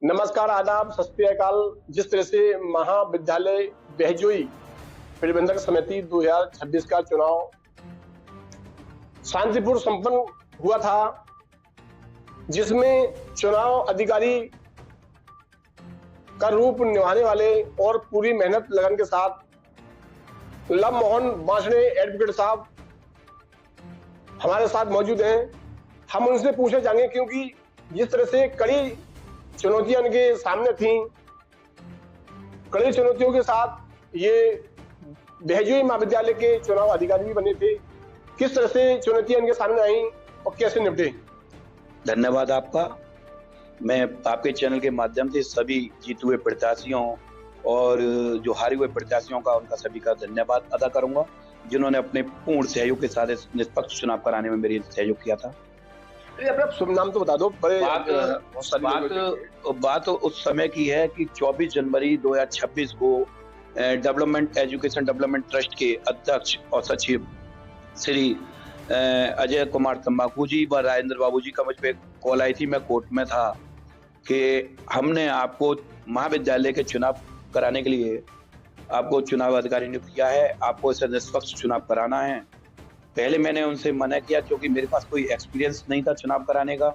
नमस्कार, आदाब, सत श्री अकाल। जिस तरह से महाविद्यालय बहजोई प्रबंधक समिति 2026 का चुनाव शांतिपूर्ण संपन्न हुआ था, जिसमें चुनाव अधिकारी का रूप निभाने वाले और पूरी मेहनत लगन के साथ लव मोहन बांसड़े एडवोकेट साहब हमारे साथ मौजूद हैं। हम उनसे पूछना चाहेंगे, क्योंकि जिस तरह से कड़ी चुनौतियां इनके सामने थी, कड़ी चुनौतियों के साथ ये बहजोई महाविद्यालय के चुनाव अधिकारी भी बने थे। किस तरह से चुनौतियां इनके सामने आई और कैसे निपटे? धन्यवाद आपका। मैं आपके चैनल के माध्यम से सभी जीते हुए प्रत्याशियों और जो हारे हुए प्रत्याशियों का, उनका सभी का धन्यवाद अदा करूंगा, जिन्होंने अपने पूर्ण सहयोग के साथ निष्पक्ष चुनाव कराने में मेरी सहयोग किया था। अपना शुभ नाम तो बता दो। बात उस समय की है कि 24 जनवरी 2026 को डेवलपमेंट एजुकेशन डेवलपमेंट ट्रस्ट के अध्यक्ष और सचिव श्री अजय कुमार तंबाकू जी व राजेंद्र बाबू जी का मुझ पे कॉल आई थी। मैं कोर्ट में था कि हमने आपको महाविद्यालय के चुनाव कराने के लिए आपको चुनाव अधिकारी नियुक्त किया है, आपको इसे निष्पक्ष चुनाव कराना है। पहले मैंने उनसे मना किया क्योंकि मेरे पास कोई एक्सपीरियंस नहीं था चुनाव कराने का,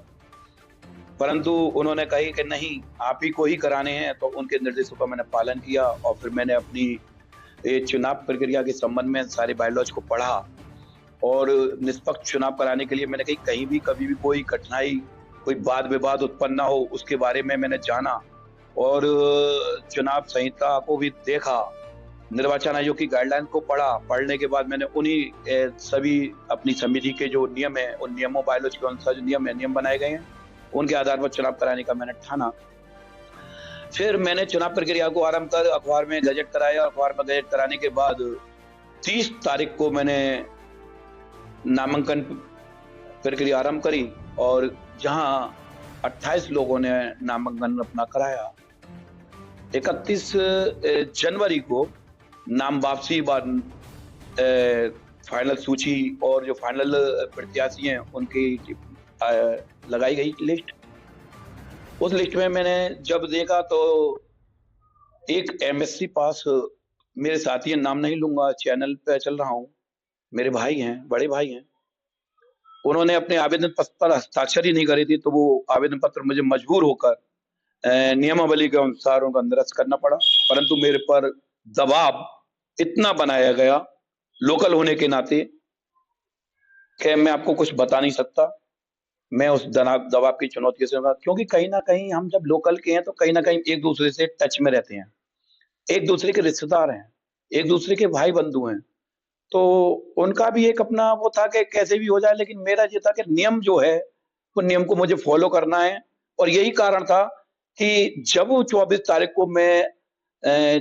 परंतु उन्होंने कही कि नहीं, आप ही को ही कराने हैं। तो उनके निर्देशों का मैंने पालन किया और फिर मैंने अपनी चुनाव प्रक्रिया के संबंध में सारे बायोलॉज को पढ़ा और निष्पक्ष चुनाव कराने के लिए मैंने कहीं भी कभी भी कोई कठिनाई, कोई वाद विवाद उत्पन्न ना हो, उसके बारे में मैंने जाना और चुनाव संहिता को भी देखा, निर्वाचन आयोग की गाइडलाइन को पढ़ा। पढ़ने के बाद मैंने उन्हीं सभी अपनी समिति के जो नियम है, उन नियमों बायोलॉजी के अनुसार जो नियम बनाए गए हैं, उनके आधार पर चुनाव कराने का मैंने ठाना। फिर मैंने चुनाव प्रक्रिया को आरंभ कर अखबार में गजट कराया। अखबार में गजट कराने के बाद 30 तारीख को मैंने नामांकन प्रक्रिया आरंभ करी और जहां 28 लोगों ने नामांकन अपना कराया। 31 जनवरी को नाम वापसी बाद फाइनल सूची और जो फाइनल प्रत्याशी हैं उनकी लगाई गई लिस्ट। उस लिस्ट में मैंने जब देखा तो एक एमएससी पास मेरे साथी, नाम नहीं लूंगा, चैनल पे चल रहा हूं, मेरे भाई हैं, बड़े भाई हैं, उन्होंने अपने आवेदन पत्र पर हस्ताक्षर ही नहीं करे थे। तो वो आवेदन पत्र मुझे मजबूर होकर नियमावली के अनुसार उनका निरस्त करना पड़ा। परंतु मेरे पर दबाव इतना बनाया गया लोकल होने के नाते कि मैं आपको कुछ बता नहीं सकता। मैं उस दबाव की चुनौती से, क्योंकि कहीं ना कहीं हम जब लोकल के हैं तो कहीं ना कहीं एक दूसरे से टच में रहते हैं, एक दूसरे के रिश्तेदार हैं, एक दूसरे के भाई बंधु हैं। तो उनका भी एक अपना वो था कि कैसे भी हो जाए, लेकिन मेरा ये था कि नियम जो है वो नियम को मुझे फॉलो करना है। और यही कारण था कि जब 24 तारीख को मैं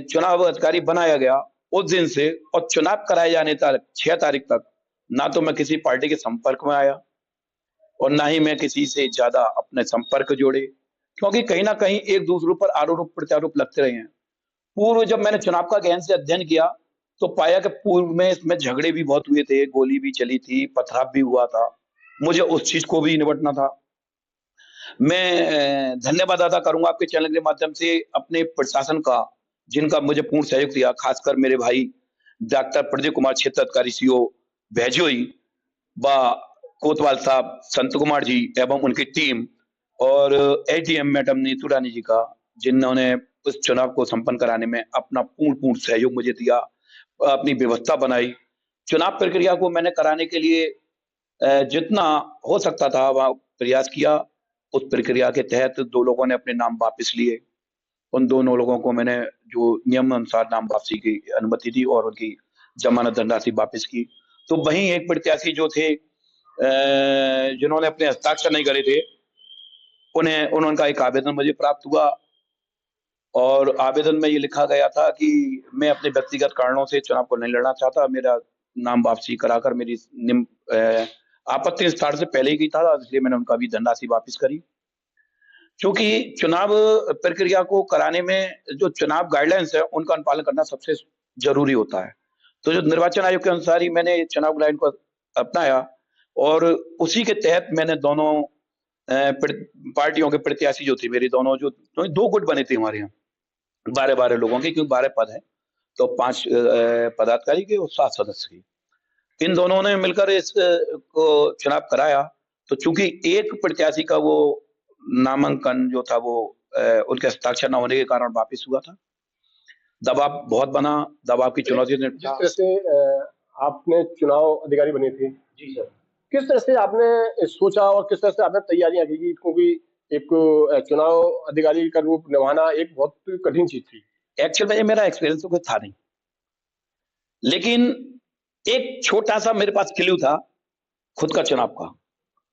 चुनाव अधिकारी बनाया गया, उस दिन से और चुनाव कराए जाने तक 6 तारीख तक ना तो मैं किसी पार्टी के संपर्क में आया और ना ही मैं किसी से ज्यादा अपने संपर्क जोड़े, क्योंकि कहीं ना कहीं एक दूसरे पर आरोप प्रत्यारोप लगते रहे हैं। पूर्व जब मैंने चुनाव का गहन से अध्ययन किया तो पाया कि पूर्व में इसमें झगड़े भी बहुत हुए थे, गोली भी चली थी, पथराव भी हुआ था। मुझे उस चीज को भी निपटना था। मैं धन्यवाद अदा करूंगा आपके चैनल के माध्यम से अपने प्रशासन का, जिनका मुझे पूर्ण सहयोग दिया, खासकर मेरे भाई डॉक्टर प्रदीप कुमार, क्षेत्र अधिकारी सीओ बहजोई व कोतवाल साहब, संत कुमार जी एवं उनकी टीम और एडीएम मैडम नीतू रानी जी का, जिन्होंने उस चुनाव को संपन्न कराने में अपना पूर्ण सहयोग मुझे दिया, अपनी व्यवस्था बनाई। चुनाव प्रक्रिया को मैंने कराने के लिए जितना हो सकता था वह प्रयास किया। उस प्रक्रिया के तहत 2 लोगों ने अपने नाम वापस लिए। उन दोनों लोगों को मैंने जो नियम अनुसार नाम वापसी की अनुमति दी और उनकी जमानत धनराशि वापस की। तो वहीं एक प्रत्याशी जो थे जिन्होंने अपने हस्ताक्षर नहीं करे थे, उनका एक आवेदन मुझे प्राप्त हुआ और आवेदन में ये लिखा गया था कि मैं अपने व्यक्तिगत कारणों से चुनाव को नहीं लड़ना चाहता, मेरा नाम वापसी कराकर मेरी आपत्ति निस्तारण से पहले ही की था, इसलिए मैंने उनका भी धनराशि वापस करी। क्योंकि चुनाव प्रक्रिया को कराने में जो चुनाव गाइडलाइंस है उनका अनुपालन करना सबसे जरूरी होता है। तो जो निर्वाचन आयोग के अनुसार ही मैंने चुनाव गाइडलाइन को अपनाया और उसी के तहत मैंने दोनों पार्टियों के प्रत्याशी जो थे मेरे दोनों जो तो 2 गुट बने थे हमारे यहाँ 12-12 लोगों के, क्योंकि 12 पद हैं तो 5 पदाधिकारी के और 7 सदस्य के। इन दोनों ने मिलकर इस को चुनाव कराया। तो चूंकि एक प्रत्याशी का वो नामांकन जो था वो उनके हस्ताक्षर न होने के कारण वापिस हुआ था। दबाव बहुत बना, दबाव की चुनौती ने जिस तरह से आपने चुनाव अधिकारी बने थे, जी सर, किस तरह से आपने सोचा और किस तरह से आपने तैयारियां की? क्योंकि एक चुनाव अधिकारी का रूप निभाना एक बहुत कठिन चीज थी। एक्चुअल में मेरा एक्सपीरियंस तो कोई था नहीं, लेकिन एक छोटा सा मेरे पास क्लू था खुद का चुनाव का।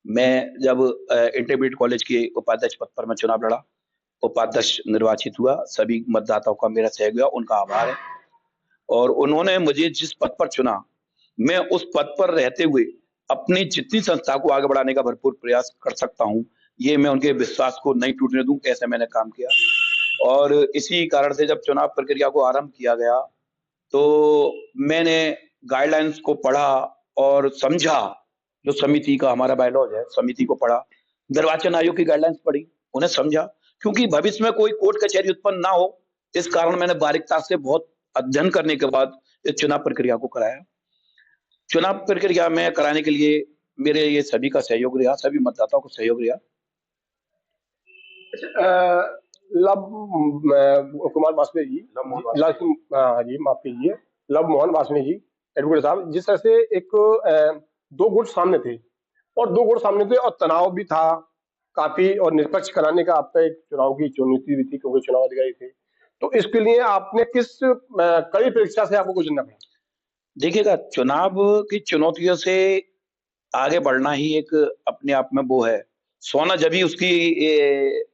मैं जब इंटरमीडिएट कॉलेज के उपाध्यक्ष पद पर मैं चुनाव लड़ा, उपाध्यक्ष निर्वाचित हुआ, सभी मतदाताओं का मेरा सहयोग हुआ, उनका आभार है। और उन्होंने मुझे जिस पद पर चुना, मैं उस पद पर रहते हुए अपनी जितनी संस्था को आगे बढ़ाने का भरपूर प्रयास कर सकता हूं, ये मैं उनके विश्वास को नहीं टूटने दूं, ऐसे मैंने काम किया। और इसी कारण से जब चुनाव प्रक्रिया को आरंभ किया गया, तो मैंने गाइडलाइंस को पढ़ा और समझा। जो समिति का हमारा बायलॉज है, समिति को पढ़ा, निर्वाचन आयोग की गाइडलाइंस पढ़ी, उन्हें समझा, क्योंकि भविष्य में कोई कोर्ट कचहरी उत्पन्न ना हो, इस कारण मैंने बारीकता से बहुत अध्ययन करने के बाद इस चुनाव प्रक्रिया को कराया। चुनाव प्रक्रिया में कराने के लिए मेरे ये सभी का सहयोग रहा, सभी मतदाताओं को सहयोग रहा। लव कुमार वासने जी, हाँ जी, माफ कीजिए, लव मोहन वासने जी, एडवोकेट साहब, जिस तरह से एक 2 गुट सामने थे और 2 गुट सामने थे और तनाव भी था काफी, और निष्पक्ष कराने का आपका एक चुनाव की चुनौती भी थी क्योंकि चुनाव अधिकारी थे। तो इसके लिए आपने किस कड़ी परीक्षा से आपको गुजरना पड़ा? देखिएगा, चुनाव की चुनौतियों से आगे बढ़ना ही एक अपने आप में वो है। सोना जब ही उसकी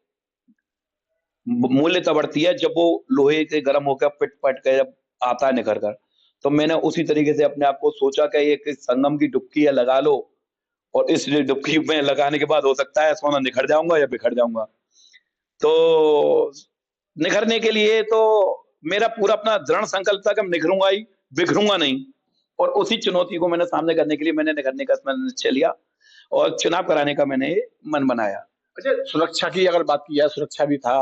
मूल्यता बढ़ती है जब वो लोहे के गर्म होकर पिट पट के जब आता है निखर कर। तो मैंने उसी तरीके से अपने आप को सोचा कि एक संगम की डुबकी है, लगा लो, और इस डुबकी में लगाने के बाद हो सकता है सोना निखर जाऊंगा या बिखर जाऊंगा। तो निखरने के लिए तो मेरा पूरा अपना दृढ़ संकल्प था कि मैं निखरूंगा ही, बिखरूंगा नहीं। और उसी चुनौती को मैंने सामने करने के लिए मैंने निखरने का निश्चय लिया और चुनाव कराने का मैंने मन बनाया। अच्छा, सुरक्षा की अगर बात की जाए, सुरक्षा भी था,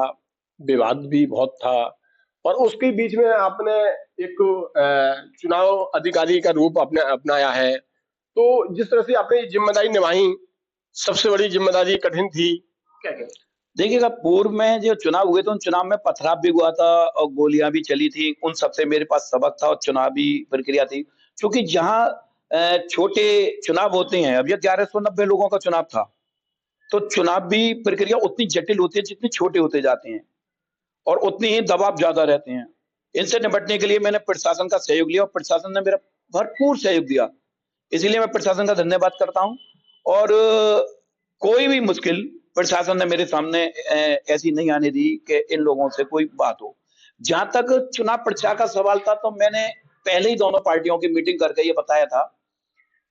विवाद भी बहुत था, और उसके बीच में आपने एक चुनाव अधिकारी का रूप अपने अपनाया है। तो जिस तरह से आपने जिम्मेदारी निभाई, सबसे बड़ी जिम्मेदारी कठिन थी, क्या कहते? देखिएगा, पूर्व में जो चुनाव हुए थे उन चुनाव में पथराव भी हुआ था और गोलियां भी चली थी। उन सबसे मेरे पास सबक था और चुनावी प्रक्रिया थी, क्योंकि जहां छोटे चुनाव होते हैं, अब ये 1190 लोगों का चुनाव था, तो चुनावी प्रक्रिया उतनी जटिल होती है जितनी छोटे होते जाते हैं और उतनी ही दबाव ज्यादा रहते हैं। इनसे निपटने के लिए मैंने प्रशासन का सहयोग लिया और प्रशासन ने मेरा भरपूर सहयोग दिया, इसीलिए मैं प्रशासन का धन्यवाद करता हूं। और कोई भी मुश्किल प्रशासन ने मेरे सामने ऐसी नहीं आने दी कि इन लोगों से कोई बात हो। जहां तक चुनाव प्रचार का सवाल था, तो मैंने पहले ही दोनों पार्टियों की मीटिंग करके ये बताया था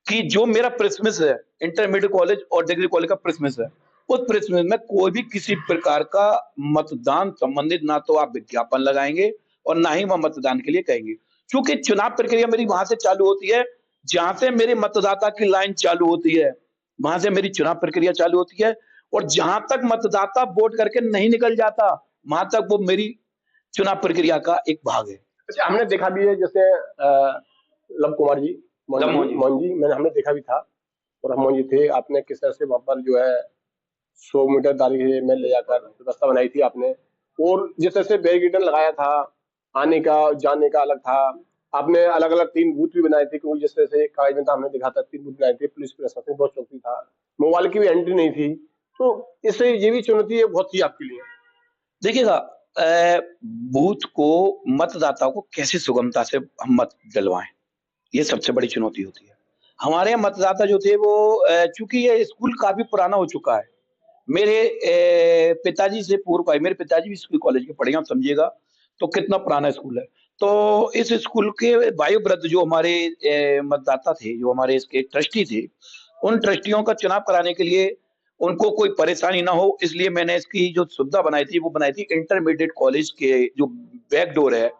कि जो मेरा प्रेसमिस है, इंटरमीडिएट कॉलेज और डिग्री कॉलेज का प्रेसमिस है, उस प्रेसमिस में कोई भी किसी प्रकार का मतदान संबंधित ना तो आप विज्ञापन लगाएंगे और ना ही वह मतदान के लिए कहेंगे, क्योंकि चुनाव प्रक्रिया मेरी वहां से चालू होती है जहां से मेरे मतदाता की लाइन चालू होती है, वहां से मेरी चुनाव प्रक्रिया चालू होती है। और जहां तक मतदाता वोट करके नहीं निकल जाता, वहां तक वो मेरी चुनाव प्रक्रिया का एक भाग है। अच्छा, हमने देखा भी है, जैसे लव कुमार जी, मोहन जी, हमने देखा भी था और हम जी थे, आपने किस तरह से वहां पर जो है 100 मीटर दायरे में ले जाकर व्यवस्था बनाई थी आपने, और जिस तरह से बैरिकेड लगाया था, आने का जाने का अलग था, आपने अलग अलग 3 बूथ भी बनाए थे, क्योंकि जिस तरह से कागज में था, हमने देखा था 3 बूथ बनाए थे, पुलिस प्रशासन बहुत चौकी था, मोबाइल की भी एंट्री नहीं थी, तो इससे ये भी चुनौती बहुत थी आपके लिए। देखिएगा, बूथ को मतदाताओं को कैसे सुगमता से हम मत डलवाएं, ये सबसे बड़ी चुनौती होती है। हमारे यहाँ मतदाता जो थे वो चूंकि ये स्कूल काफी पुराना हो चुका है, मेरे पिताजी से पूर्व, मेरे पिताजी भी स्कूल कॉलेज के पढ़े, आप समझिएगा तो कितना पुराना स्कूल है। तो इस स्कूल के वायुवृद्ध जो हमारे मतदाता थे, जो हमारे इसके ट्रस्टी थे, उन ट्रस्टियों का चुनाव कराने के लिए उनको कोई परेशानी ना हो, इसलिए मैंने इसकी जो सुविधा बनाई थी वो बनाई थी इंटरमीडिएट कॉलेज के जो बैक डोर है,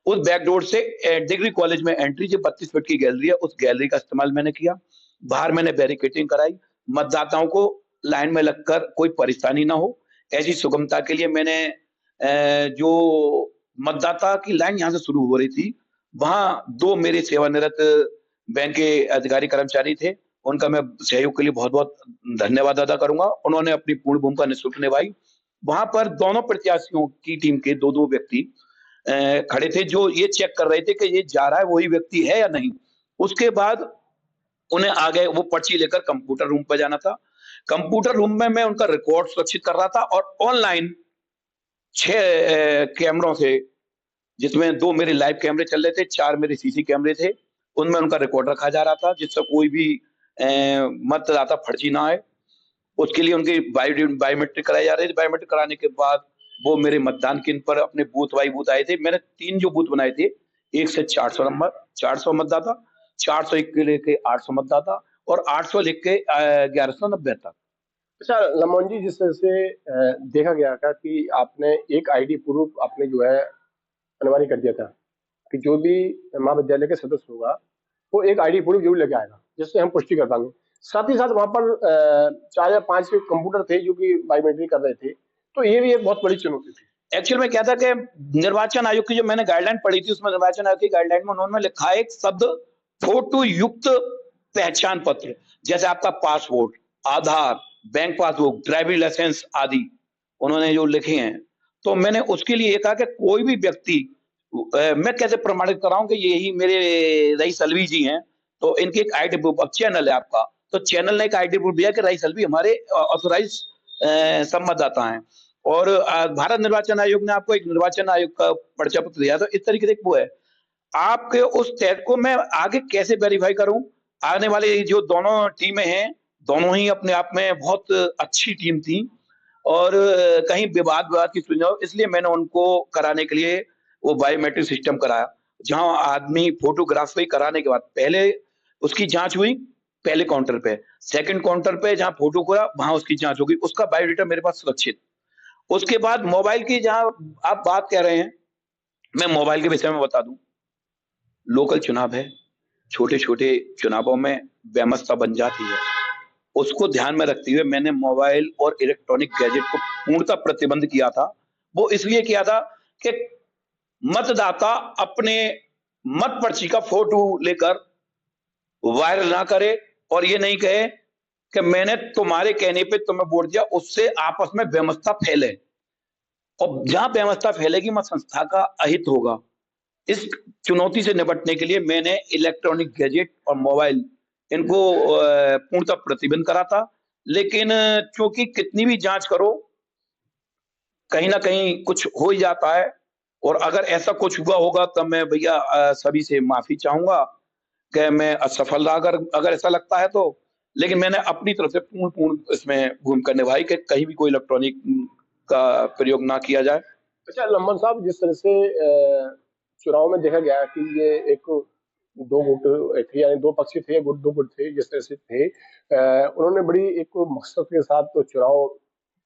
उस बैक डोर से डिग्री कॉलेज में एंट्री, जो 32 फीट की गैलरी है, उस गैलरी का इस्तेमाल मैंने किया। बाहर मैंने बैरिकेडिंग कराई, मतदाताओं को लाइन में लगकर कोई परेशानी ना हो, ऐसी सुगमता के लिए मैंने जो मतदाता की लाइन यहाँ से शुरू हो रही थी, वहाँ 2 मेरे सेवानिरत बैंक के अधिकारी कर्मचारी थे। उनका मैं सहयोग के लिए बहुत-बहुत धन्यवाद अदा करूँगा। उन्होंने अपनी पूर्ण भूमिका निःशुल्क निभाई। वहाँ पर दोनों प्रत्याशियों की टीम के 2-2 व्यक्ति खड़े थे जो ये चेक कर रहे थे कि ये जा रहा है वही व्यक्ति है या नहीं। उसके बाद उन्हें आगे वो पर्ची लेकर कंप्यूटर रूम पे जाना था। कंप्यूटर रूम में मैं उनका रिकॉर्ड सुरक्षित कर रहा था और ऑनलाइन 6 कैमरों से, जिसमें 2 मेरे लाइव कैमरे चल रहे थे, 4 मेरे सीसी कैमरे थे, उनमें उनका रिकॉर्ड रखा जा रहा था जिससे कोई भी मतदाता फर्जी ना आए। उसके लिए उनकी बायोमेट्रिक कराई जा रही थी। बायोमेट्रिक कराने के बाद वो मेरे मतदान केंद्र पर अपने बूथ बाई बूथ आए थे। मैंने 3 जो बूथ बनाए थे, 1 से 400 नंबर, 400 मतदाता, 401 के लेके 800 मतदाता और 800 लेके 1190 तक। अच्छा लमोहन जी, जिस तरह से देखा गया था कि आपने एक आईडी प्रूफ आपने जो है अनिवार्य कर दिया था कि जो भी महाविद्यालय के सदस्य होगा वो एक आईडी प्रूफ जरूर लेके आएगा जिससे हम पुष्टि कर पाएंगे। साथ ही साथ वहां पर 4 या 5 कंप्यूटर थे जो कि बायोमेट्रिक कर रहे थे, तो ये भी एक बहुत बड़ी चुनौती थी। एक्चुअल में क्या था कि निर्वाचन आयोग की जो मैंने गाइडलाइन पढ़ी थी, उसमें निर्वाचन आयोग की गाइडलाइन में उन्होंने लिखा है एक शब्द फोटो युक्त पहचान पत्र, जैसे आपका पासपोर्ट, आधार, बैंक पासबुक, ड्राइविंग लाइसेंस आदि उन्होंने जो लिखे हैं। तो मैंने उसके लिए ये कहा कि कोई भी व्यक्ति मैं कैसे प्रमाणित कराऊं कि यही मेरे रईस अलवी जी हैं, तो इनकी एक आईडी प्रूफ, अब चैनल है आपका, तो चैनल ने एक आईडी प्रूफ दिया कि रईस अलवी हमारे ऑथोराइज संवाददाता हैं। और भारत निर्वाचन आयोग ने आपको एक निर्वाचन आयोग का पर्चा पत्र दिया, तो इस तरीके से वो है। आपके उस टैग को मैं आगे कैसे वेरीफाई करूं? आने वाली जो दोनों टीमें हैं, दोनों ही अपने आप में बहुत अच्छी टीम थी और कहीं विवाद की सुलझाओ, इसलिए मैंने उनको कराने के लिए वो बायोमेट्रिक सिस्टम कराया, जहां आदमी फोटोग्राफी कराने के बाद पहले उसकी जांच हुई, पहले काउंटर पे, सेकंड काउंटर पे जहां फोटो खोया वहां उसकी जांच होगी, उसका बायोडेटा मेरे पास सुरक्षित। उसके बाद मोबाइल की जहां आप बात कह रहे हैं, मैं मोबाइल के विषय में बता दूं, लोकल चुनाव है, छोटे-छोटे चुनावों में बेमस्ता बन जाती है। उसको ध्यान में रखते हुए मैंने मोबाइल और इलेक्ट्रॉनिक गैजेट को पूर्णतः प्रतिबंध किया था। वो इसलिए किया था कि मतदाता अपने मत पर्ची का फोटो लेकर वायरल ना करे और ये नहीं कहे कि मैंने तुम्हारे कहने पे तुम्हें वोट दिया, उससे आपस में बेमस्ता फैले और जहां बेमस्ता फैलेगी मत संस्था का अहित होगा। इस चुनौती से निपटने के लिए मैंने इलेक्ट्रॉनिक गैजेट और मोबाइल इनको पूर्णतः प्रतिबंध करा था, लेकिन क्योंकि कितनी भी जांच करो कहीं ना कहीं कुछ हो ही जाता है और अगर ऐसा कुछ हुआ होगा तो मैं भैया सभी से माफी चाहूंगा कि मैं असफल रहा अगर ऐसा लगता है तो। लेकिन मैंने अपनी तरफ से पूर्ण इसमें भूमिका निभाई कि कहीं भी कोई इलेक्ट्रॉनिक का प्रयोग ना किया जाए। अच्छा लम्बन साहब, जिस तरह से चुनाव में देखा गया कि ये एक 2 गुट थे, यानी 2 पक्षी थे, 2 गुट थे, जिस तरह से थे उन्होंने बड़ी एक मकसद के साथ तो चुनाव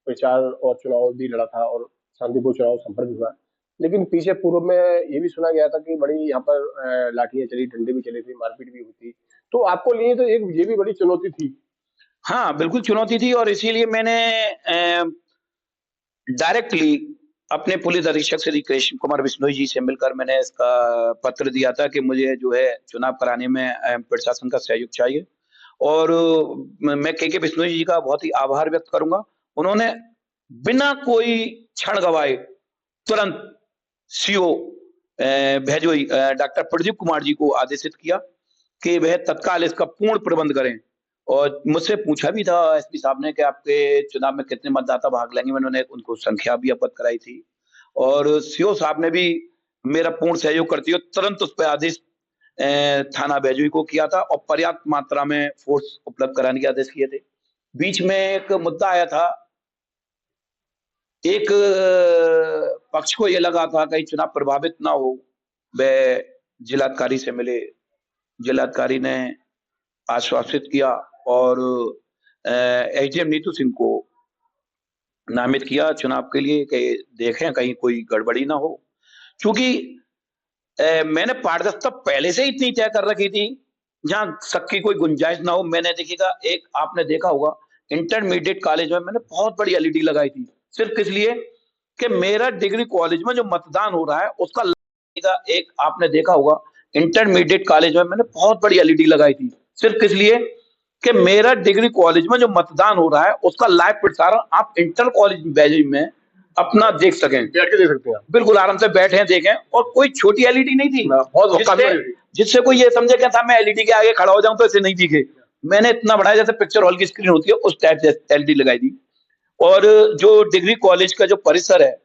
प्रचार और चुनाव भी लड़ा था और शांतिपूर्ण चुनाव संपन्न हुआ। लेकिन पीछे पूर्व में ये भी सुना गया था कि बड़ी यहाँ पर लाठियां चली, डंडे भी चले थे, मारपीट भी हुई थी। तो आपको लिए तो एक ये भी बड़ी चुनौती थी। हाँ, बिल्कुल चुनौती थी और इसीलिए मैंने डायरेक्टली अपने पुलिस अधीक्षक श्री कृष्ण कुमार बिश्नोई जी से मिलकर मैंने इसका पत्र दिया था कि मुझे जो है चुनाव कराने में प्रशासन का सहयोग चाहिए और मैं के बिश्नोई जी का बहुत ही आभार व्यक्त करूंगा। उन्होंने बिना कोई क्षण गवाए तुरंत सीओ भैजोई डॉक्टर प्रदीप कुमार जी को आदेशित किया कि वह तत्काल इसका पूर्ण प्रबंध करें और मुझसे पूछा भी था एसपी साहब ने कि आपके चुनाव में कितने मतदाता भाग लेंगे। मैंने उनको संख्या भी अवगत कराई थी और सीओ साहब ने भी मेरा पूर्ण सहयोग करते हुए तुरंत उस पर आदेश थाना बैजुई को किया था और पर्याप्त मात्रा में फोर्स उपलब्ध कराने के आदेश किए थे। बीच में एक मुद्दा आया था, एक पक्ष को यह लगा था कहीं चुनाव प्रभावित ना हो, वह जिलाधिकारी से मिले, जिलाधिकारी ने आश्वासित किया और एसडीएम नीतू सिंह को नामित किया चुनाव के लिए कि देखें कहीं कोई गड़बड़ी ना हो। क्योंकि मैंने पारदर्शिता पहले से इतनी तय कर रखी थी जहां शक की कोई गुंजाइश ना हो। मैंने देखिएगा, एक आपने देखा होगा इंटरमीडिएट कॉलेज में मैंने बहुत बड़ी एलईडी लगाई थी, सिर्फ इसलिए कि मेरा डिग्री कॉलेज में जो मतदान हो रहा है उसका एक आपने देखा होगा, इंटरमीडिएट कॉलेज में मैंने बहुत बड़ी एलईडी लगाई थी, सिर्फ इसलिए कि मेरा डिग्री कॉलेज में जो मतदान हो रहा है उसका लाइव प्रसारण आप इंटर कॉलेज बैच में अपना देख सकें, बैठ के देख सकते हैं, बिल्कुल आराम से बैठे देखें। और कोई छोटी एलईडी नहीं थी, बहुत जिससे कोई ये समझे कि था मैं एलईडी के आगे खड़ा हो जाऊं तो ऐसे नहीं दिखे। मैंने इतना बड़ा जैसे पिक्चर हॉल की स्क्रीन होती है उस टाइप से एलईडी लगाई थी। और जो डिग्री कॉलेज का जो परिसर है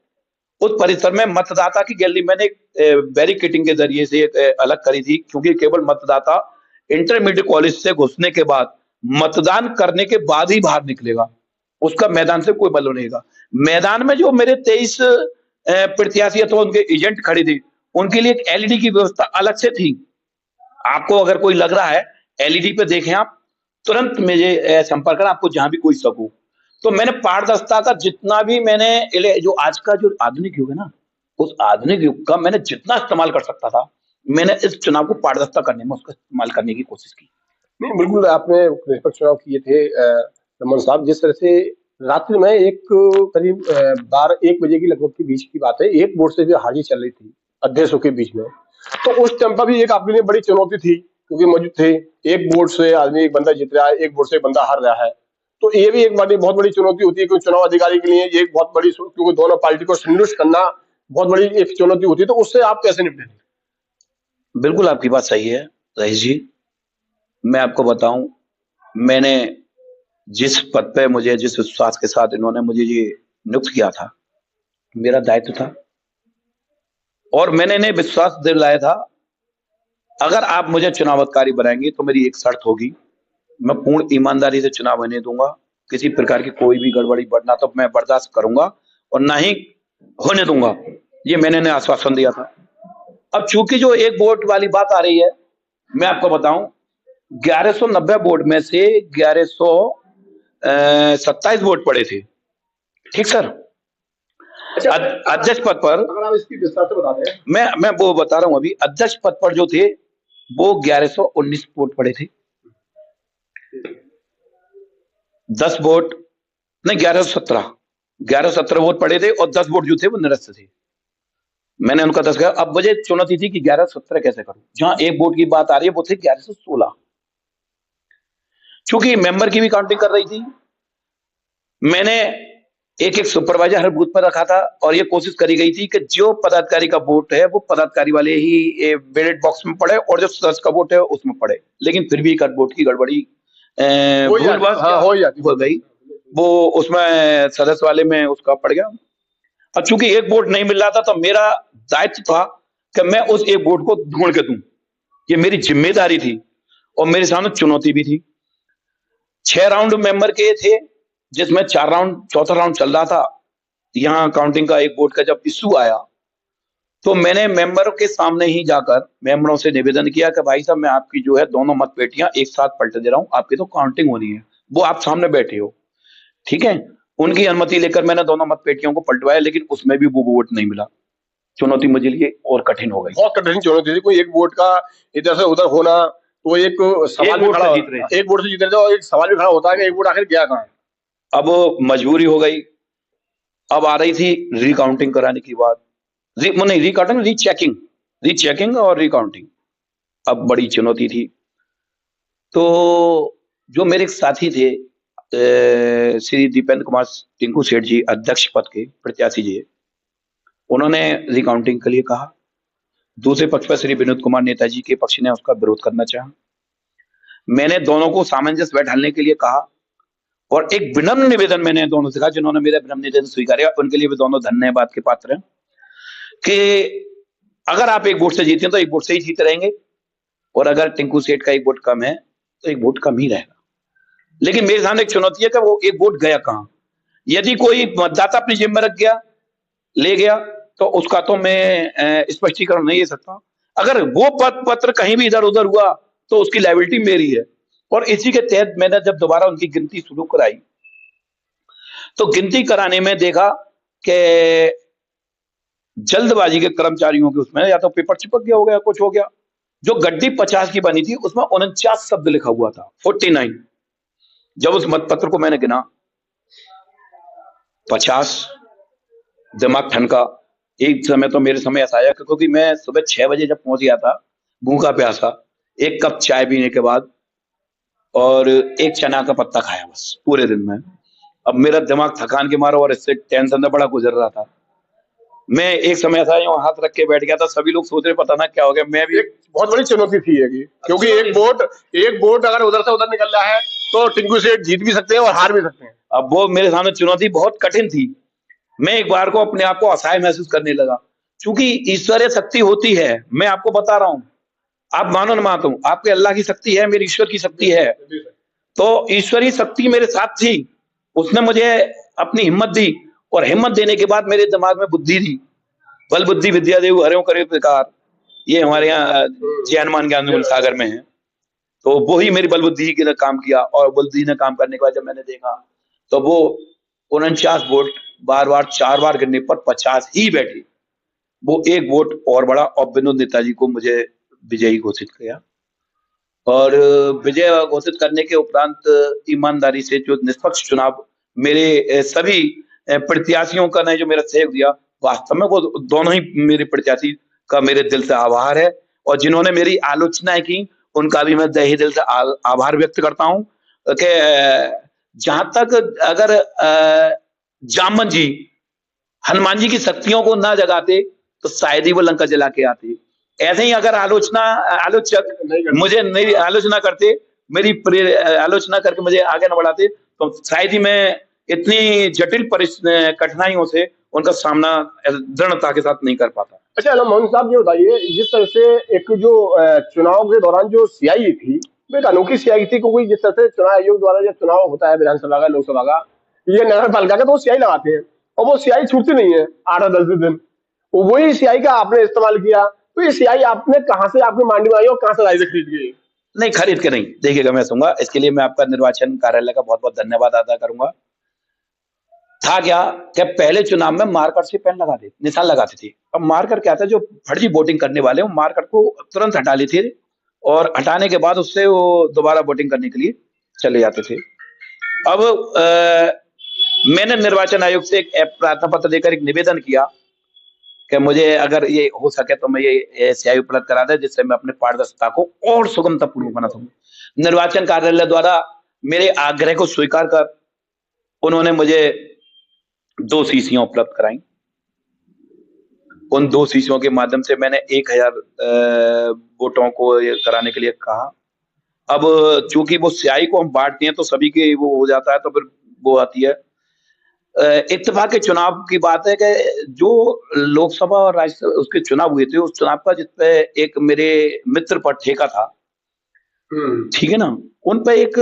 उस परिसर में मतदाता की गैलरी मैंने बैरिकेडिंग के जरिए से अलग करी थी, क्योंकि केवल मतदाता इंटरमीडिएट कॉलेज से घुसने के बाद मतदान करने के बाद ही बाहर निकलेगा, उसका मैदान से कोई बल नहीं। मैदान में जो मेरे 23 प्रत्याशी अथवा उनके एजेंट खड़े थे उनके लिए एक एलईडी की व्यवस्था अलग से थी। आपको अगर कोई लग रहा है एलईडी पे देखें आप, तुरंत मुझे संपर्क करें, आपको जहां भी कोई सकूं। तो मैंने पारदर्शिता का जितना भी मैंने जो आज का जो आधुनिक युग है ना, उस आधुनिक युग का मैंने जितना इस्तेमाल कर सकता था मैंने इस चुनाव को पारदर्शिता करने में उसका इस्तेमाल करने की कोशिश की। नहीं, बिल्कुल आपने निष्पक्ष चुनाव किए थे रमन साहब। जिस तरह से रात्रि में एक करीब 12-1 बजे की लगभग के बीच की बात है, एक वोट से जो हारी चल रही थी अध्यक्षों के बीच में, तो उस टाइम पर भी एक आपके लिए बड़ी चुनौती थी, क्योंकि मौजूद थे एक वोट से आदमी एक बंदा जीत रहा है, एक वोट से बंदा हार रहा है। तो ये भी एक बहुत बड़ी चुनौती होती है, क्योंकि चुनाव अधिकारी के लिए ये एक बहुत बड़ी, क्योंकि दोनों पार्टी को संतुष्ट करना बहुत बड़ी एक चुनौती होती है। तो उससे आप कैसे निपटे थे? बिल्कुल आपकी बात सही है रईस जी। मैं आपको बताऊं, मैंने जिस पद पे मुझे जिस विश्वास के साथ इन्होंने मुझे ये नियुक्त किया था, मेरा दायित्व था और मैंने इन्हें विश्वास दिलाया था, अगर आप मुझे चुनाव अधिकारी बनाएंगे तो मेरी एक शर्त होगी, मैं पूर्ण ईमानदारी से चुनाव होने दूंगा, किसी प्रकार की कोई भी गड़बड़ी बढ़ना तो मैं बर्दाश्त करूंगा और ना ही होने दूंगा। ये मैंने इन्हें आश्वासन दिया था। अब चूंकि जो एक वोट वाली बात आ रही है, मैं आपको बताऊं 1190 वोट में से 1127 वोट पड़े थे। ठीक सर। अच्छा, अध्यक्ष पद पर अगर आप इसकी विस्तार से बता दें। मैं वो बता रहा हूं, अभी अध्यक्ष पद पर जो थे वो 1119 वोट पड़े थे। 10 वोट नहीं, 1117 वोट पड़े थे और 10 वोट जो थे वो निरस्त थे। मैंने उनका 10 किया। अब मुझे चुनौती थी कि 1117 कैसे करूं, जहां एक वोट की बात आ रही है वो थे 1116। चूंकि मेंबर की भी काउंटिंग कर रही थी, मैंने एक सुपरवाइजर हर बूथ पर रखा था और ये कोशिश करी गई थी कि जो पदाधिकारी का वोट है वो पदाधिकारी वाले ही बैलेट बॉक्स में पड़े और जो सदस्य का वोट है उसमें पड़े। लेकिन फिर भी वोट की गड़बड़ी हो गई, वो उसमें सदस्य वाले में उसका पड़ गया। अब चूंकि एक वोट नहीं मिल रहा था तो मेरा दायित्व था कि मैं उस एक वोट को ढूंढ के दूं, ये मेरी जिम्मेदारी थी और मेरे सामने चुनौती भी थी। 6 राउंड मेंबर के थे, जिसमें 4 राउंड, चौथा राउंड चल रहा था। यहाँ काउंटिंग का एक वोट का जब इश्यू आया तो मैंने मेंबरों के सामने ही जाकर मेंबरों से निवेदन किया कि भाई साहब, मैं आपकी जो है दोनों मत पेटियां एक साथ पलट दे रहा हूं, आपकी तो काउंटिंग होनी है, वो आप सामने बैठे हो, ठीक है। उनकी अनुमति लेकर मैंने दोनों मत पेटियों को पलटवाया, लेकिन उसमें भी वो वोट नहीं मिला। चुनौती मुझे लिए और कठिन हो गई, बहुत कठिन चुनौती थी। कोई एक वोट का इधर से उधर होना, तो एक सवाल भी खड़ा, एक वोट से जीत रहे थे और एक सवाल भी खड़ा होता है कि एक वोट आखिर गया कहां। अब मजबूरी हो गई। अब आ रही थी रिकाउंटिंग कराने की बात, नहीं रिकाउंटिंग, रीचेकिंग और रिकाउंटिंग। अब बड़ी चुनौती थी। तो जो मेरे साथी थे श्री दीपेंद्र कुमार टिंकू सेठ जी, अध्यक्ष पद के प्रत्याशी जी, उन्होंने रिकाउंटिंग के लिए कहा। दूसरे पक्ष पर श्री विनोद कुमार नेताजी के पक्ष ने उसका विरोध करना चाहा। मैंने दोनों को सामंजस्य बैठाने के लिए कहा और एक विनम्र निवेदन मैंने दोनों से कहा, जिन्होंने मेरा विनम्र निवेदन स्वीकारा, उनके लिए भी दोनों धन्यवाद के पात्र हैं, कि अगर आप एक वोट से जीते हैं तो एक वोट से ही जीते रहेंगे और अगर टिंकू सेठ का एक वोट कम है तो एक वोट कम ही रहेगा। लेकिन मेरे सामने एक चुनौती है कि वो एक वोट गया कहां। यदि कोई मतदाता अपनी जेब में रख गया, ले गया, तो उसका तो मैं स्पष्टीकरण नहीं दे सकता। अगर वो पत्र कहीं भी इधर उधर हुआ तो उसकी लायबिलिटी मेरी है। और इसी के तहत मैंने जब दोबारा उनकी गिनती शुरू कराई तो गिनती कराने में देखा कि जल्दबाजी के कर्मचारियों के उसमें या तो पेपर चिपक गया, हो गया कुछ हो गया। जो गड्डी 50 की बनी थी उसमें 49 शब्द लिखा हुआ था, 49, जब उस मतपत्र को मैंने गिना 50, दिमाग ठनका। एक समय तो मेरे समय ऐसा आया क्योंकि मैं सुबह 6 बजे जब पहुंच गया था, भूखा प्यासा, 1 कप चाय पीने के बाद और 1 चना का पत्ता खाया बस पूरे दिन में। अब मेरा दिमाग थकान के मारा और इससे टेंशन में बड़ा गुजर रहा था। मैं एक समय ऐसा यूं हाथ रख के बैठ गया था, सभी लोग सोच रहे पता ना क्या हो गया। मैं भी एक बहुत बड़ी चुनौती थी ये, क्योंकि एक वोट अगर उधर से उधर निकल रहा है तो टिंकू सेठ जीत भी सकते हैं और हार भी सकते हैं। अब वो मेरे सामने चुनौती बहुत कठिन थी। मैं एक बार को अपने आप को असहाय महसूस करने लगा, क्योंकि ईश्वरीय शक्ति होती है। मैं आपको बता रहा हूँ, आप मानो न मानो, आपके अल्लाह की शक्ति है, मेरी ईश्वर की शक्ति है। तो ईश्वरीय शक्ति मेरे साथ थी, उसने मुझे अपनी हिम्मत दी और हिम्मत देने के बाद मेरे दिमाग में बुद्धि दी। बल बुद्धि विद्या देव हरिओं करे प्रकार, ये हमारे यहाँ जय हनुमान ज्ञान सागर में है। तो वो ही मेरी बल बुद्धि के लिए काम किया और बुद्धि ने काम करने के बाद जब मैंने देखा तो वो 49 वोट बार 4 बार गिरने पर 50 ही बैठे। वो 1 वोट और बढ़ा और विनोद नेताजी को मुझे विजयी घोषित किया। और विजय घोषित करने के उपरांत ईमानदारी से जो निष्पक्ष चुनाव मेरे सभी प्रत्याशियों का ने जो मेरा सहयोग दिया, वास्तव में वो दोनों ही मेरे प्रत्याशी का मेरे दिल से आभार है। और जिन्होंने मेरी आलोचनाएं की उनका भी मैं तहे दिल से आभार व्यक्त करता हूं कि जहां तक अगर जामन जी हनुमान जी की शक्तियों को ना जगाते तो शायद ही वो लंका जला के आते। ऐसे ही अगर आलोचक मुझे नहीं आलोचना करते, मेरी आलोचना करके मुझे आगे न बढ़ाते तो शायद ही मैं इतनी जटिल कठिनाइयों से उनका सामना दृढ़ता के साथ नहीं कर पाता। अच्छा मोहन साहब, ये बताइए, जिस तरह से एक जो चुनाव के दौरान जो सियाई थी, वो एक अनोखी सियाई थी, क्योंकि जिस तरह से चुनाव आयोग द्वारा जब चुनाव होता है विधानसभा का, लोकसभा का, ये नगर पालिका का, तो वो सियाई लगाते हैं और वो सियाई छूटती नहीं है 8-10 दिन। वही सियाई का आपने इस्तेमाल किया, तो ये सियाई आपने कहाँ से आपकी मांडी में आई और कहाँ से राइज खरीद गई? नहीं, खरीद के नहीं। देखिएगा, मैं कहूंगा इसके लिए मैं आपका निर्वाचन कार्यालय का बहुत बहुत धन्यवाद अदा करूंगा। था क्या कि पहले चुनाव में मार्कर से पेन लगाते, निशान लगाते थे। अब मार्कर क्या था, जो फर्जी वोटिंग करने वाले वो मार्कर को तुरंत हटा लेते थे और हटाने के बाद उससे वो दोबारा वोटिंग करने के लिए चले जाते थे। अब मैंने निर्वाचन आयोग से एक प्रार्थना पत्र देकर एक निवेदन किया कि मुझे अगर ये हो सके तो मैं ये स्याही उपलब्ध करा दे, जिससे मैं अपने पारदर्शिता को और सुगमता पूर्वक बना सकूं। निर्वाचन कार्यालय द्वारा मेरे आग्रह को स्वीकार कर उन्होंने मुझे 2 शीशियां उपलब्ध कराई। उन 2 शीशियों के माध्यम से मैंने 1000 वोटों को कराने के लिए कहा। अब चूंकि वो स्याही को हम बांटते हैं तो सभी के वो हो जाता है, तो फिर वो आती है। इत्तेफाक के चुनाव की बात है कि जो लोकसभा और राज्यसभा उसके चुनाव हुए थे, उस चुनाव का जिसपे एक मेरे मित्र पर ठेका था, ठीक है ना, उन पे एक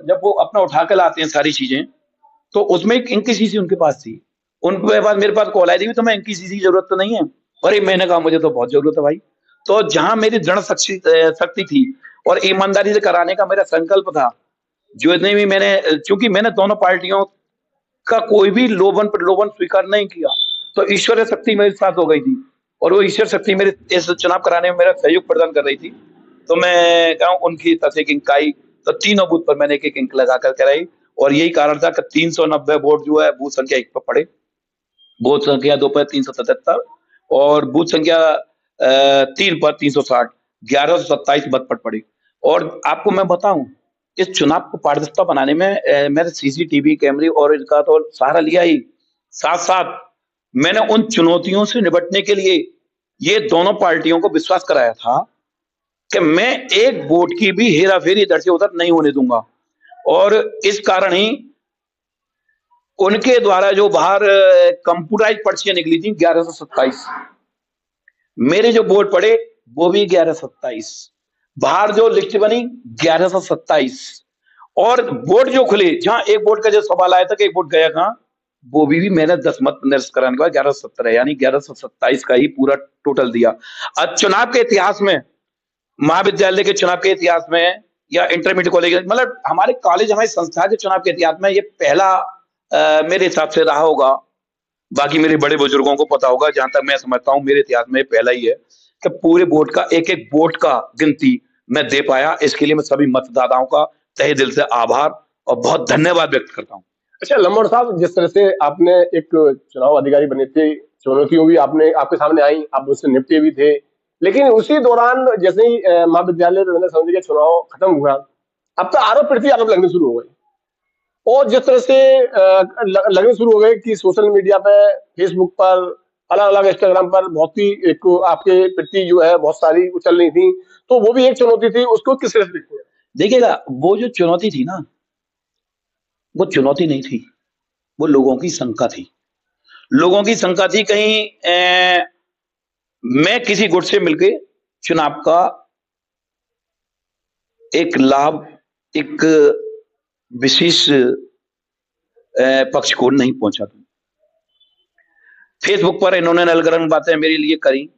जब वो अपना उठा कर लाते हैं सारी चीजें, तो उसमें एक इंक शीशी उनके पास थी। उनके बाद मेरे पास कॉल आई थी, तुम्हें इंक शीशी की जरूरत तो नहीं है? अरे मैंने कहा मुझे तो बहुत जरूरत है भाई। तो जहां मेरी दृढ़ शक्ति थी और ईमानदारी से कराने का मेरा संकल्प था, जो इतने भी मैंने, चूंकि मैंने दोनों पार्टियों का कोई भी लोभन प्रलोभन स्वीकार नहीं किया, तो ईश्वरीय शक्ति मेरे साथ हो गई थी और वो ईश्वर शक्ति मेरे इस चुनाव कराने में मेरा सहयोग प्रदान कर रही थी। तो मैं कहूँ उनकी तरफ से एक इंक आई, तो तीनों बूथ पर मैंने एक इंक लगा कर कराई और यही कारण था कि 390 वोट जो है बूथ संख्या 1 पर पड़े, बूथ संख्या 2 पर 377 और बूथ संख्या 3 पर 360, 1127 मत पर पड़ी। और आपको मैं बताऊं, इस चुनाव को पारदर्शिता बनाने में मैंने सीसीटीवी कैमरे और इनका तो सहारा लिया ही, साथ साथ मैंने उन चुनौतियों से निपटने के लिए ये दोनों पार्टियों को विश्वास कराया था कि मैं एक वोट की भी हेराफेरी इधर से उधर नहीं होने दूंगा। और इस कारण ही उनके द्वारा जो बाहर कंप्यूटराइज पर्चियां निकली थी 1127, मेरे जो वोट पड़े वो भी 1127, बाहर जो लिस्ट बनी 1127, और वोट जो खुले जहां एक वोट का जो सवाल आया था कि एक वोट गया कहां, वो भी मैंने 10 मत निरस्त कराने के बाद 1117 यानी 1127 का ही पूरा टोटल दिया। अब चुनाव के इतिहास में, महाविद्यालय के चुनाव के इतिहास में या इंटरमीडिएट कॉलेज, मतलब हमारे कॉलेज हमारी संस्था के चुनाव के इतिहास में ये पहला मेरे हिसाब से रहा होगा। बाकी मेरे बड़े बुजुर्गों को पता होगा, जहां तक मैं समझता हूं मेरे इतिहास में पहला ही है कि पूरे वोट का एक एक वोट का गिनती मैं दे पाया। इसके लिए मैं सभी मतदाताओं का तहे दिल से आभार और बहुत धन्यवाद व्यक्त करता हूँ। अच्छा लम्बोड़ साहब, जिस तरह से आपने एक चुनाव अधिकारी बने थे, चुनौतियों भी आपने आपके सामने आई, आप उससे निपटे भी थे, लेकिन उसी दौरान जैसे ही महाविद्यालय रविंद्र समिति का चुनाव खत्म हुआ, अब तो आरोप प्रति आरोप लगने शुरू हो गए, और जिस तरह से लगने शुरू हो गए कि सोशल मीडिया पे, फेसबुक पर, अलग अलग इंस्टाग्राम पर बहुत ही एक आपके प्रति जो है बहुत सारी उछल रही थी, तो वो भी एक चुनौती थी, उसको किस तरह से देखते हैं? देखिएगा, वो जो चुनौती थी ना, वो चुनौती नहीं थी, वो लोगों की शंका थी। लोगों की शंका थी कहीं मैं किसी गुट से मिलके चुनाव का एक लाभ, एक विशेष पक्ष को नहीं पहुंचा दूं। फेसबुक पर इन्होंने नलगरम बातें मेरे लिए करी,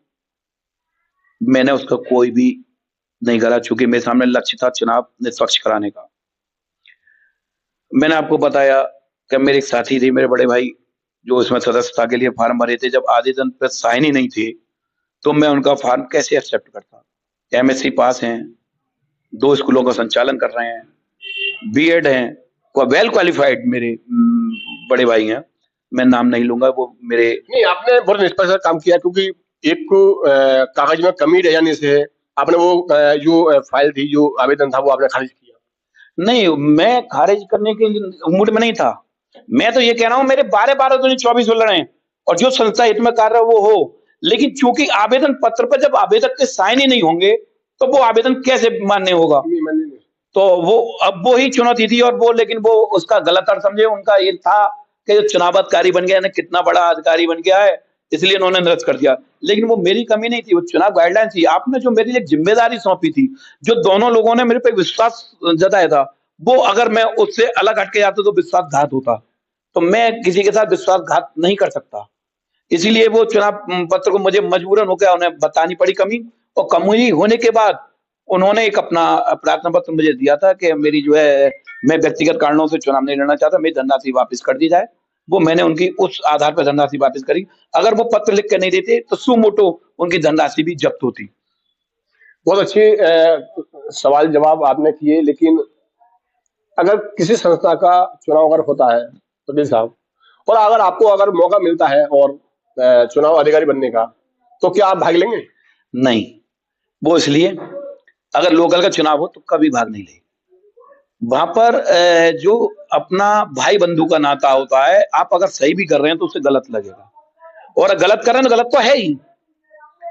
मैंने उसका कोई भी नहीं करा, चूंकि मेरे सामने लक्ष्य था चुनाव निष्पक्ष कराने का। मैंने आपको बताया कि मेरे एक साथी थे, मेरे बड़े भाई, जो उसमें सदस्यता के लिए फॉर्म भरे थे, जब आवेदन पर साइन ही नहीं थे तो मैं उनका फॉर्म कैसे एक्सेप्ट करता। एमएससी पास हैं, 2 स्कूलों का संचालन कर रहे हैं, बीएड हैं, वेल क्वालिफाइड मेरे बड़े भाई हैं, मैं नाम नहीं लूंगा, वो मेरे नहीं, आपने बहुत निष्पक्ष काम किया, क्योंकि एक कागज में कमी रह जाने से आपने वो जो फाइल थी, जो आवेदन था, वो आपने खारिज किया। नहीं, मैं खारिज करने के मूड में नहीं था। मैं तो ये कह रहा हूँ मेरे 12 तो नहीं 24 लड़े हैं, और जो संस्था हित में कार्य वो हो, लेकिन चूंकि आवेदन पत्र पर जब आवेदक के साइन ही नहीं होंगे तो वो आवेदन कैसे मान्य होगा? तो वो अब वो ही चुनौती थी, और वो लेकिन वो उसका गलत अर्थ समझे। उनका ये था कि जो चुनाव अधिकारी बन गया है, कितना बड़ा अधिकारी बन गया है, इसलिए उन्होंने निरस्त कर दिया। लेकिन वो मेरी कमी नहीं थी, वो चुनाव गाइडलाइन थी। आपने जो मेरे लिए जिम्मेदारी सौंपी थी, जो दोनों लोगों ने मेरे पे विश्वास जताया था, वो अगर मैं उससे अलग हटके जाता तो विश्वासघात होता। तो मैं किसी के साथ विश्वासघात नहीं कर सकता, इसीलिए वो चुनाव पत्र को मुझे मजबूरन होकर उन्हें बतानी पड़ी कमी। और कमी होने के बाद उन्होंने एक अपना प्रार्थना पत्र मुझे दिया था कि मेरी जो है, मैं व्यक्तिगत कारणों से चुनाव नहीं लड़ना चाहता, मेरी धनराशि वापस कर दी जाए। वो मैंने उनकी उस आधार पर धनराशि वापस करी। अगर वो पत्र लिख के नहीं देते तो सुमोटो उनकी धनराशि भी जब्त होती। बहुत अच्छे सवाल जवाब आपने किए, लेकिन अगर किसी संस्था का चुनाव अगर होता है तो साहब, और अगर आपको मौका मिलता है और चुनाव अधिकारी बनने का, तो क्या आप भाग लेंगे? नहीं, वो इसलिए अगर लोकल का चुनाव हो तो कभी भाग नहीं ले। वहां पर जो अपना भाई बंधु का नाता होता है, आप अगर सही भी कर रहे हैं तो उसे गलत लगेगा, और गलत कर रहे हैं तो गलत तो है ही,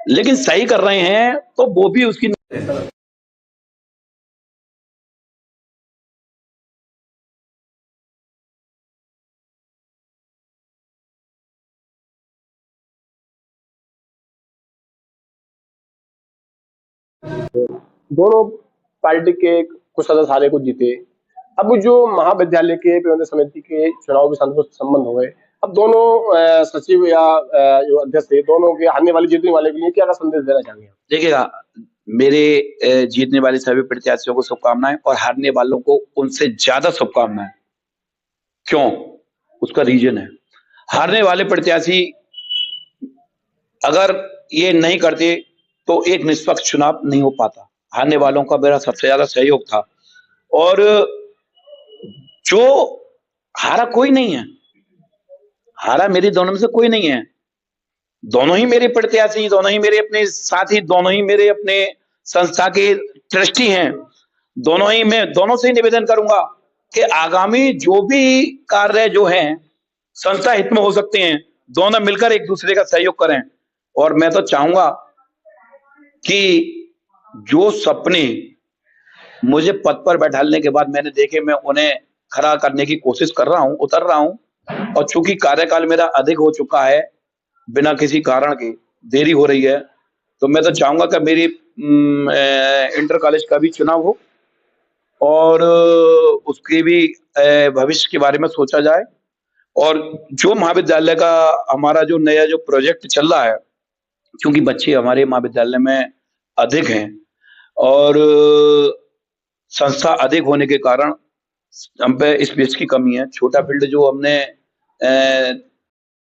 लेकिन सही कर रहे हैं तो वो भी उसकी दोनों पार्टी के कुछ सदस्य हारे, कुछ जीते। अब जो महाविद्यालय के प्रबंधन समिति के चुनाव के संबंध हो गए, अब दोनों सचिव या जो अध्यक्ष थे, दोनों के हारने वाले जीतने वाले के लिए क्या संदेश देना चाहेंगे? देखिएगा, मेरे जीतने वाले सभी प्रत्याशियों को शुभकामनाएं, और हारने वालों को उनसे ज्यादा शुभकामनाएं। क्यों? उसका रीजन है, हारने वाले प्रत्याशी अगर ये नहीं करते तो एक निष्पक्ष चुनाव नहीं हो पाता। हारने वालों का मेरा सबसे ज्यादा सहयोग था, और जो हारा कोई नहीं है, हारा मेरी दोनों में से कोई नहीं है। दोनों ही मेरे प्रत्याशी, दोनों ही मेरे अपने साथी, दोनों ही मेरे अपने संस्था के ट्रस्टी हैं। दोनों ही, मैं दोनों से ही निवेदन करूंगा कि आगामी जो भी कार्य जो हैं संस्था हित में हो सकते हैं, दोनों मिलकर एक दूसरे का सहयोग करें। और मैं तो चाहूंगा कि जो सपने मुझे पद पर बैठाने के बाद मैंने देखे, मैं उन्हें खरा करने की कोशिश कर रहा हूं, उतर रहा हूं। और चूंकि कार्यकाल मेरा अधिक हो चुका है, बिना किसी कारण के देरी हो रही है, तो मैं तो चाहूंगा कि मेरी इंटर कॉलेज का भी चुनाव हो, और उसके भी भविष्य के बारे में सोचा जाए। और जो महाविद्यालय का हमारा जो नया जो प्रोजेक्ट चल रहा है, क्योंकि बच्चे हमारे महाविद्यालय में अधिक हैं और संस्था अधिक होने के कारण हम पे स्पेस की कमी है। छोटा फील्ड जो हमने